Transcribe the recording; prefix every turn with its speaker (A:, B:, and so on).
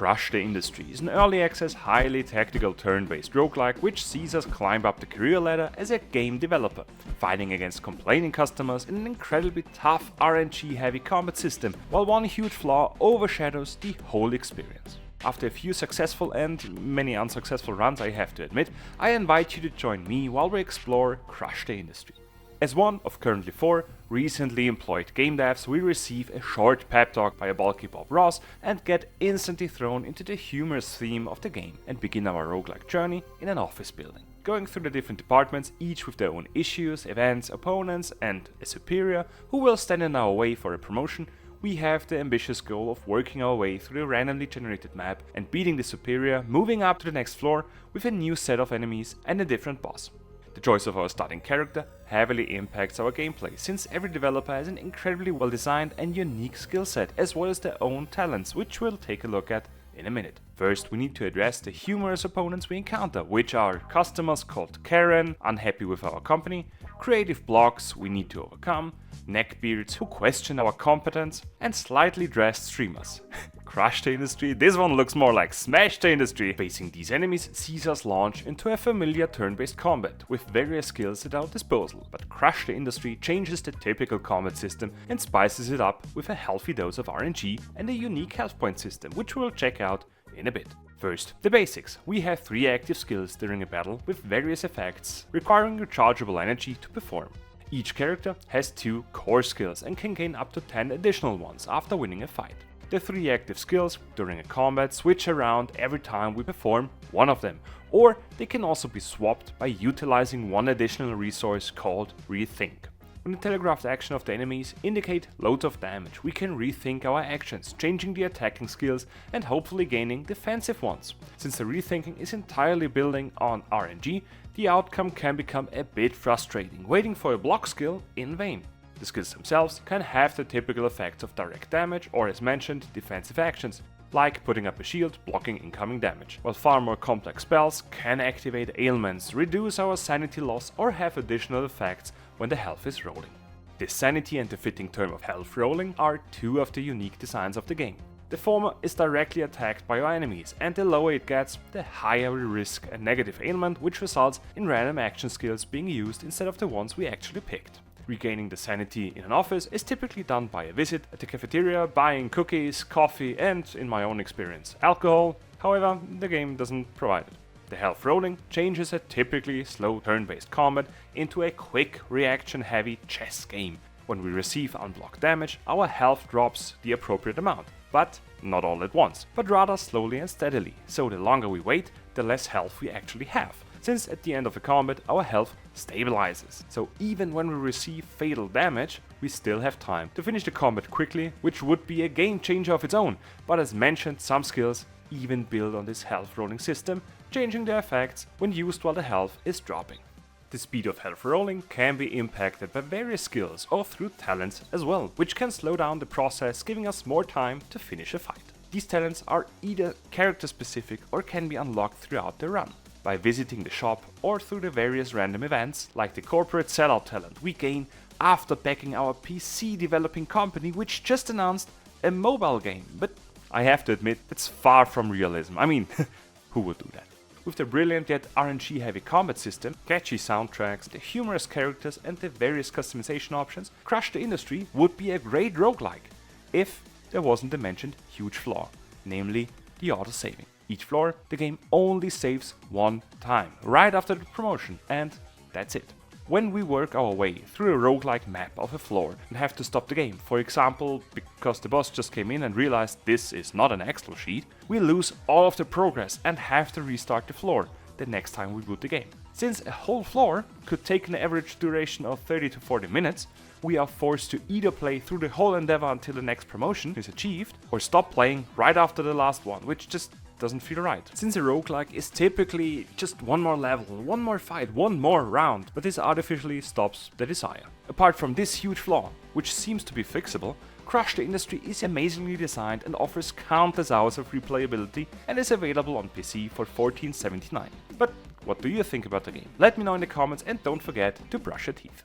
A: Crush the Industry is an early access, highly tactical turn-based roguelike which sees us climb up the career ladder as a game developer, fighting against complaining customers in an incredibly tough RNG heavy combat system, while one huge flaw overshadows the whole experience. After a few successful and many unsuccessful runs, I have to admit, I invite you to join me while we explore Crush the Industry. As one of currently 4 recently employed game devs, we receive a short pep talk by a bulky Bob Ross and get instantly thrown into the humorous theme of the game and begin our roguelike journey in an office building. Going through the different departments, each with their own issues, events, opponents and a superior who will stand in our way for a promotion, we have the ambitious goal of working our way through the randomly generated map and beating the superior, moving up to the next floor with a new set of enemies and a different boss. The choice of our starting character heavily impacts our gameplay, since every developer has an incredibly well designed and unique skill set as well as their own talents, which we'll take a look at in a minute. First, we need to address the humorous opponents we encounter, which are customers called Karen, unhappy with our company, creative blocks we need to overcome, neckbeards who question our competence, and slightly dressed streamers. Crush the Industry, this one looks more like Smash the Industry. Facing these enemies sees us launch into a familiar turn-based combat with various skills at our disposal, but Crush the Industry changes the typical combat system and spices it up with a healthy dose of RNG and a unique health point system, which we'll check out in a bit. First, the basics. We have 3 active skills during a battle with various effects requiring rechargeable energy to perform. Each character has 2 core skills and can gain up to 10 additional ones after winning a fight. The 3 active skills during a combat switch around every time we perform one of them, or they can also be swapped by utilizing one additional resource called Rethink. When the telegraphed action of the enemies indicate loads of damage, we can rethink our actions, changing the attacking skills and hopefully gaining defensive ones. Since the rethinking is entirely building on RNG, the outcome can become a bit frustrating, waiting for a block skill in vain. The skills themselves can have the typical effects of direct damage or, as mentioned, defensive actions, like putting up a shield blocking incoming damage, while far more complex spells can activate ailments, reduce our sanity loss or have additional effects when the health is rolling. This sanity and the fitting term of health rolling are 2 of the unique designs of the game. The former is directly attacked by our enemies, and the lower it gets, the higher we risk a negative ailment, which results in random action skills being used instead of the ones we actually picked. Regaining the sanity in an office is typically done by a visit at the cafeteria, buying cookies, coffee and, in my own experience, alcohol. However, the game doesn't provide it. The health rolling changes a typically slow turn-based combat into a quick reaction-heavy chess game. When we receive unblocked damage, our health drops the appropriate amount, but not all at once, but rather slowly and steadily, so the longer we wait, the less health we actually have, since at the end of the combat our health stabilizes. So even when we receive fatal damage, we still have time to finish the combat quickly, which would be a game changer of its own, but as mentioned, some skills even build on this health rolling system, changing their effects when used while the health is dropping. The speed of health rolling can be impacted by various skills or through talents as well, which can slow down the process, giving us more time to finish a fight. These talents are either character specific or can be unlocked throughout the run. By visiting the shop or through the various random events, like the corporate sellout talent we gain after backing our PC developing company which just announced a mobile game, but I have to admit that's far from realism. I mean, who would do that? With the brilliant yet RNG heavy combat system, catchy soundtracks, the humorous characters and the various customization options, Crush the Industry would be a great roguelike, if there wasn't the mentioned huge flaw, namely the auto-saving. Each floor, the game only saves one time, right after the promotion, and that's it. When we work our way through a roguelike map of a floor and have to stop the game, for example, because the boss just came in and realized this is not an Excel sheet, we lose all of the progress and have to restart the floor the next time we boot the game. Since a whole floor could take an average duration of 30 to 40 minutes, we are forced to either play through the whole endeavor until the next promotion is achieved, or stop playing right after the last one, which just doesn't feel right. Since a roguelike is typically just one more level, one more fight, one more round, but this artificially stops the desire. Apart from this huge flaw, which seems to be fixable, Crush the Industry is amazingly designed and offers countless hours of replayability and is available on PC for $14.79. But what do you think about the game? Let me know in the comments and don't forget to brush your teeth.